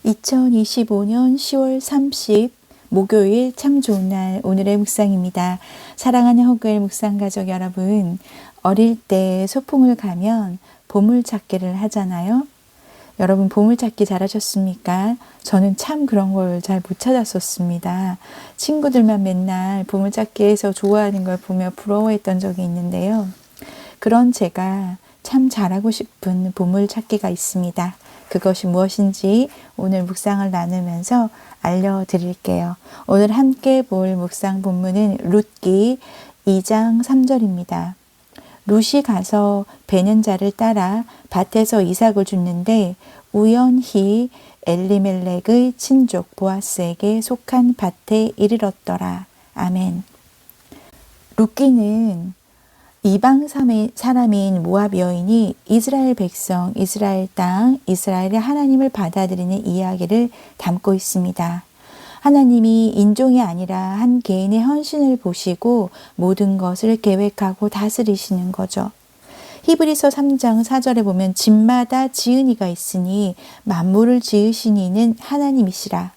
2025년 10월 30 목요일 참 좋은 날 오늘의 묵상입니다. 사랑하는 허그엘 묵상 가족 여러분, 어릴 때 소풍을 가면 보물찾기를 하잖아요. 여러분 보물찾기 잘하셨습니까? 저는 참 그런 걸 잘 못 찾았었습니다. 친구들만 맨날 보물찾기에서 좋아하는 걸 보며 부러워했던 적이 있는데요. 그런 제가 참 잘하고 싶은 보물찾기가 있습니다. 그것이 무엇인지 오늘 묵상을 나누면서 알려드릴게요. 오늘 함께 볼 묵상 본문은 룻기 2장 3절입니다. 룻이 가서 베는 자를 따라 밭에서 이삭을 줍는데 우연히 엘리멜렉의 친족 보아스에게 속한 밭에 이르렀더라. 아멘. 룻기는 이방 사람인 모압 여인이 이스라엘 백성, 이스라엘 땅, 이스라엘의 하나님을 받아들이는 이야기를 담고 있습니다. 하나님이 인종이 아니라 한 개인의 헌신을 보시고 모든 것을 계획하고 다스리시는 거죠. 히브리서 3장 4절에 보면 집마다 지은 이가 있으니 만물을 지으신 이는 하나님이시라.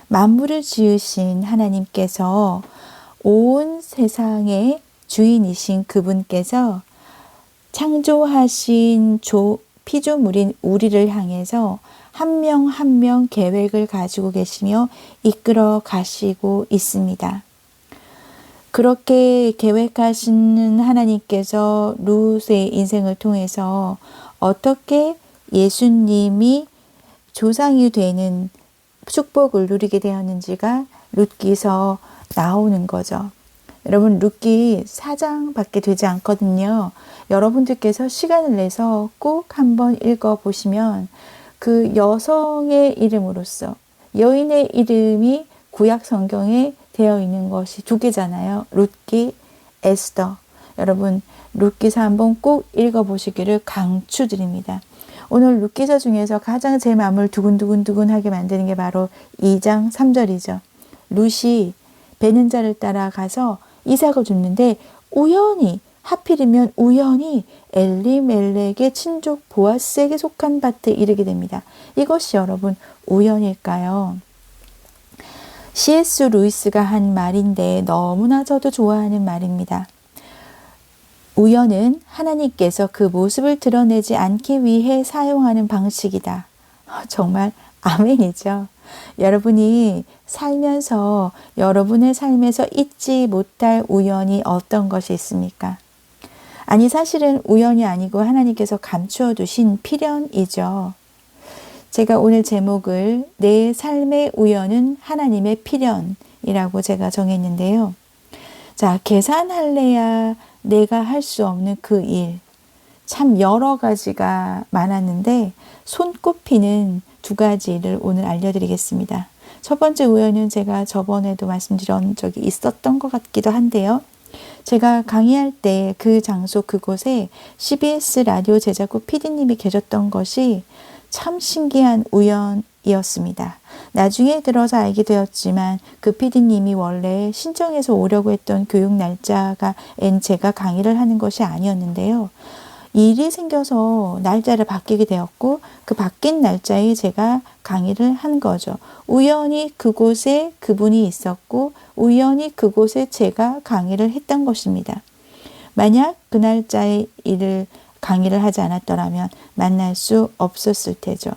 만물을 지으신 하나님께서 온 세상에 주인이신 그분께서 창조하신 피조물인 우리를 향해서 한 명 한 명 계획을 가지고 계시며 이끌어 가시고 있습니다. 그렇게 계획하시는 하나님께서 룻의 인생을 통해서 어떻게 예수님이 조상이 되는 축복을 누리게 되었는지가 룻기서 나오는 거죠. 여러분 룻기 4장밖에 되지 않거든요. 여러분들께서 시간을 내서 꼭 한번 읽어보시면 그 여성의 이름으로서 여인의 이름이 구약 성경에 되어 있는 것이 두 개잖아요. 룻기, 에스더. 여러분 룻기서 한번 꼭 읽어보시기를 강추드립니다. 오늘 룻기서 중에서 가장 제 마음을 두근두근하게 만드는 게 바로 2장 3절이죠. 룻이 베는 자를 따라가서 이삭을 줍는데 하필이면 우연히 엘리멜렉의 친족 보아스에게 속한 밭에 이르게 됩니다. 이것이 여러분 우연일까요? C.S. 루이스가 한 말인데 너무나 저도 좋아하는 말입니다. 우연은 하나님께서 그 모습을 드러내지 않기 위해 사용하는 방식이다. 정말 아멘이죠. 여러분이 살면서 여러분의 삶에서 잊지 못할 우연이 어떤 것이 있습니까? 아니 사실은 우연이 아니고 하나님께서 감추어 두신 필연이죠. 제가 오늘 제목을 내 삶의 우연은 하나님의 필연이라고 제가 정했는데요. 자, 계산할래야 내가 할 수 없는 그 일. 참 여러 가지가 많았는데 손꼽히는 두 가지를 오늘 알려드리겠습니다. 첫 번째 우연은 제가 저번에도 말씀드린 적이 있었던 것 같기도 한데요. 제가 강의할 때 그 장소 그곳에 CBS 라디오 제작국 PD님이 계셨던 것이 참 신기한 우연이었습니다. 나중에 들어서 알게 되었지만 그 PD님이 원래 신청해서 오려고 했던 교육 날짜가 제가 강의를 하는 것이 아니었는데요. 일이 생겨서 날짜를 바뀌게 되었고 그 바뀐 날짜에 제가 강의를 한 거죠. 우연히 그곳에 그분이 있었고 우연히 그곳에 제가 강의를 했던 것입니다. 만약 그 날짜에 강의를 하지 않았더라면 만날 수 없었을 테죠.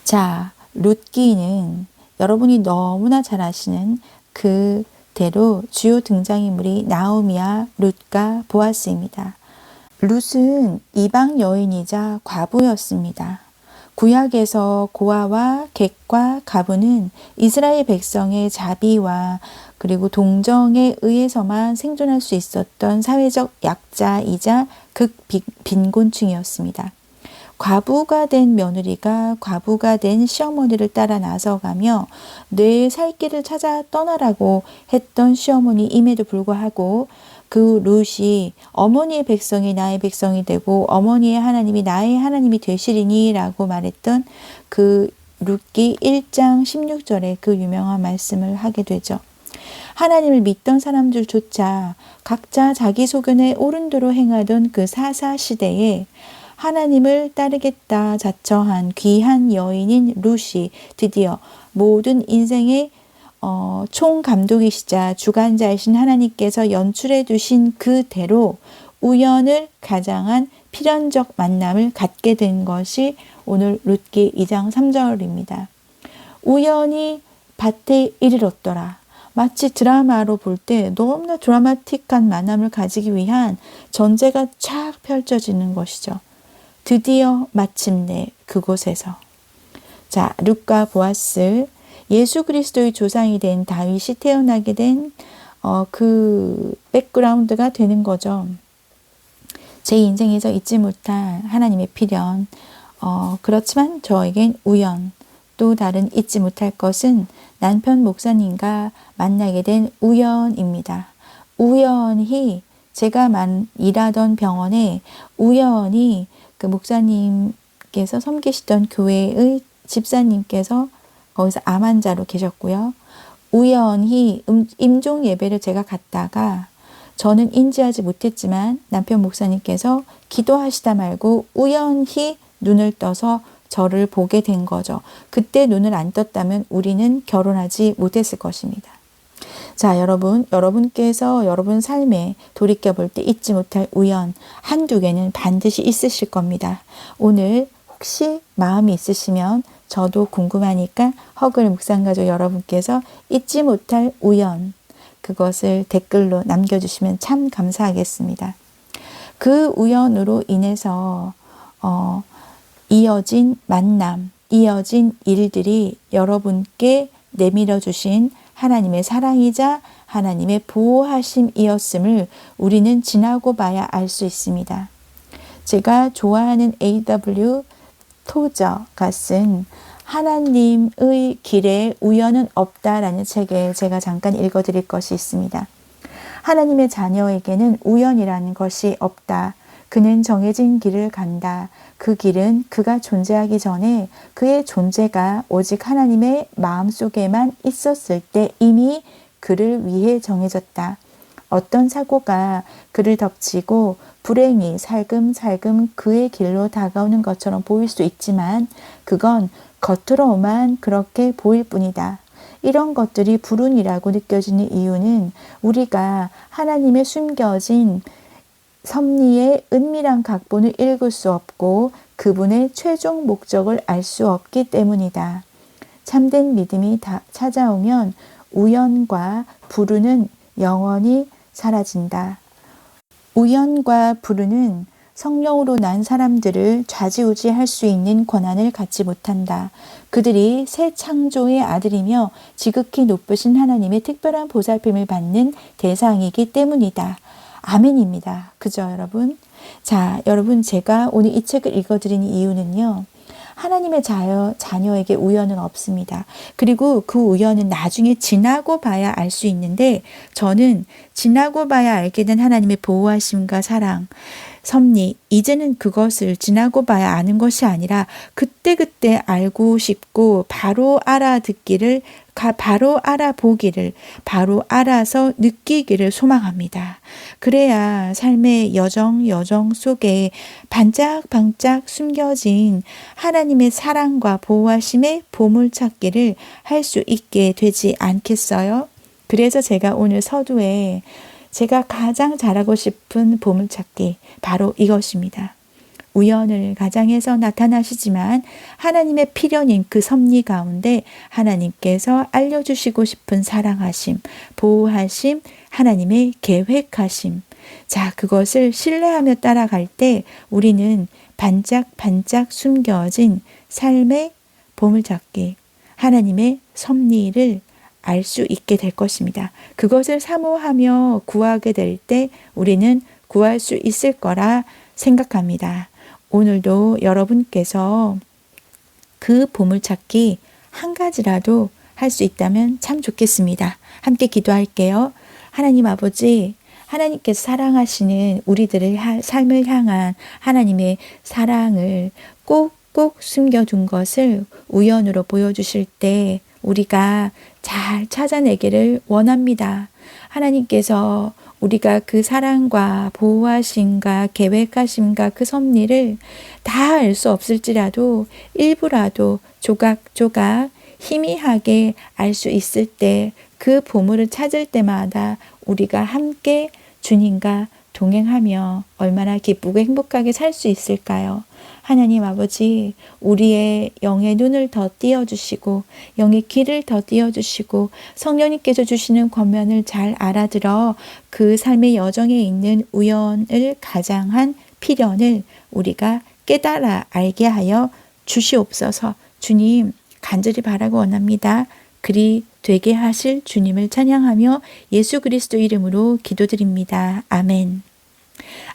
자, 룻기는 여러분이 너무나 잘 아시는 그대로 주요 등장인물이 나오미와 룻과 보아스입니다. 룻은 이방 여인이자 과부였습니다. 구약에서 고아와 객과 가부는 이스라엘 백성의 자비와 그리고 동정에 의해서만 생존할 수 있었던 사회적 약자이자 극빈곤층이었습니다. 과부가 된 며느리가 과부가 된 시어머니를 따라 나서가며 내 살 길을 찾아 떠나라고 했던 시어머니임에도 불구하고 그 룻이 어머니의 백성이 나의 백성이 되고 어머니의 하나님이 나의 하나님이 되시리니 라고 말했던 그 룻기 1장 16절에 그 유명한 말씀을 하게 되죠. 하나님을 믿던 사람들조차 각자 자기 소견에 옳은 대로 행하던 그 사사시대에 하나님을 따르겠다 자처한 귀한 여인인 룻이 드디어 모든 인생의 총감독이시자 주관자이신 하나님께서 연출해 두신 그대로 우연을 가장한 필연적 만남을 갖게 된 것이 오늘 룻기 2장 3절입니다. 우연히 밭에 이르렀더라. 마치 드라마로 볼 때 너무나 드라마틱한 만남을 가지기 위한 전제가 쫙 펼쳐지는 것이죠. 드디어 마침내 그곳에서. 자, 룻과 보아스, 예수 그리스도의 조상이 된 다윗이 태어나게 된 그 백그라운드가 되는 거죠. 제 인생에서 잊지 못할 하나님의 필연, 그렇지만 저에겐 우연, 또 다른 잊지 못할 것은 남편 목사님과 만나게 된 우연입니다. 우연히 제가 일하던 병원에 우연히 그 목사님께서 섬기시던 교회의 집사님께서 거기서 암 환자로 계셨고요. 우연히 임종 예배를 제가 갔다가 저는 인지하지 못했지만 남편 목사님께서 기도하시다 말고 우연히 눈을 떠서 저를 보게 된 거죠. 그때 눈을 안 떴다면 우리는 결혼하지 못했을 것입니다. 자, 여러분께서 여러분 삶에 돌이켜볼 때 잊지 못할 우연 한두 개는 반드시 있으실 겁니다. 오늘 혹시 마음이 있으시면 저도 궁금하니까 허글 묵상가족 여러분께서 잊지 못할 우연, 그것을 댓글로 남겨주시면 참 감사하겠습니다. 그 우연으로 인해서 이어진 만남, 이어진 일들이 여러분께 내밀어 주신 하나님의 사랑이자 하나님의 보호하심이었음을 우리는 지나고 봐야 알 수 있습니다. 제가 좋아하는 A.W. 토저가 쓴 하나님의 길에 우연은 없다라는 책에 제가 잠깐 읽어드릴 것이 있습니다. 하나님의 자녀에게는 우연이라는 것이 없다. 그는 정해진 길을 간다. 그 길은 그가 존재하기 전에 그의 존재가 오직 하나님의 마음속에만 있었을 때 이미 그를 위해 정해졌다. 어떤 사고가 그를 덮치고 불행이 살금살금 그의 길로 다가오는 것처럼 보일 수 있지만 그건 겉으로만 그렇게 보일 뿐이다. 이런 것들이 불운이라고 느껴지는 이유는 우리가 하나님의 숨겨진 섭리의 은밀한 각본을 읽을 수 없고 그분의 최종 목적을 알 수 없기 때문이다. 참된 믿음이 찾아오면 우연과 불운은 영원히 사라진다. 우연과 불운은 성령으로 난 사람들을 좌지우지할 수 있는 권한을 갖지 못한다. 그들이 새 창조의 아들이며 지극히 높으신 하나님의 특별한 보살핌을 받는 대상이기 때문이다. 아멘입니다. 그죠, 여러분? 자, 여러분, 제가 오늘 이 책을 읽어드리는 이유는요. 하나님의 자녀에게 우연은 없습니다. 그리고 그 우연은 나중에 지나고 봐야 알 수 있는데 저는 지나고 봐야 알게 된 하나님의 보호하심과 사랑, 섭리, 이제는 그것을 지나고 봐야 아는 것이 아니라 그때그때 알고 싶고 바로 알아듣기를, 바로 알아보기를, 바로 알아서 느끼기를 소망합니다. 그래야 삶의 여정 속에 반짝반짝 숨겨진 하나님의 사랑과 보호하심의 보물찾기를 할 수 있게 되지 않겠어요? 그래서 제가 오늘 서두에 제가 가장 잘하고 싶은 보물찾기 바로 이것입니다. 우연을 가장해서 나타나시지만 하나님의 필연인 그 섭리 가운데 하나님께서 알려주시고 싶은 사랑하심, 보호하심, 하나님의 계획하심. 자, 그것을 신뢰하며 따라갈 때 우리는 반짝반짝 숨겨진 삶의 보물찾기, 하나님의 섭리를 알 수 있게 될 것입니다. 그것을 사모하며 구하게 될 때 우리는 구할 수 있을 거라 생각합니다. 오늘도 여러분께서 그 보물찾기 한 가지라도 할 수 있다면 참 좋겠습니다. 함께 기도할게요. 하나님 아버지, 하나님께서 사랑하시는 우리들의 삶을 향한 하나님의 사랑을 꼭꼭 숨겨둔 것을 우연으로 보여주실 때 우리가 잘 찾아내기를 원합니다. 하나님께서 우리가 그 사랑과 보호하심과 계획하심과 그 섭리를 다 알 수 없을지라도 일부라도 조각조각 희미하게 알 수 있을 때 그 보물을 찾을 때마다 우리가 함께 주님과 동행하며 얼마나 기쁘고 행복하게 살 수 있을까요? 하나님 아버지, 우리의 영의 눈을 더 띄어주시고 영의 귀를 더 띄어주시고 성령님께서 주시는 권면을 잘 알아들어 그 삶의 여정에 있는 우연을 가장한 필연을 우리가 깨달아 알게 하여 주시옵소서. 주님, 간절히 바라고 원합니다. 그리 되게 하실 주님을 찬양하며 예수 그리스도 이름으로 기도드립니다. 아멘.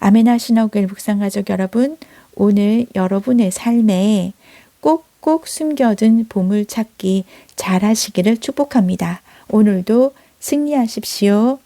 아멘 하시는 교회 묵상가족 여러분, 오늘 여러분의 삶에 꼭꼭 숨겨둔 보물 찾기 잘 하시기를 축복합니다. 오늘도 승리하십시오.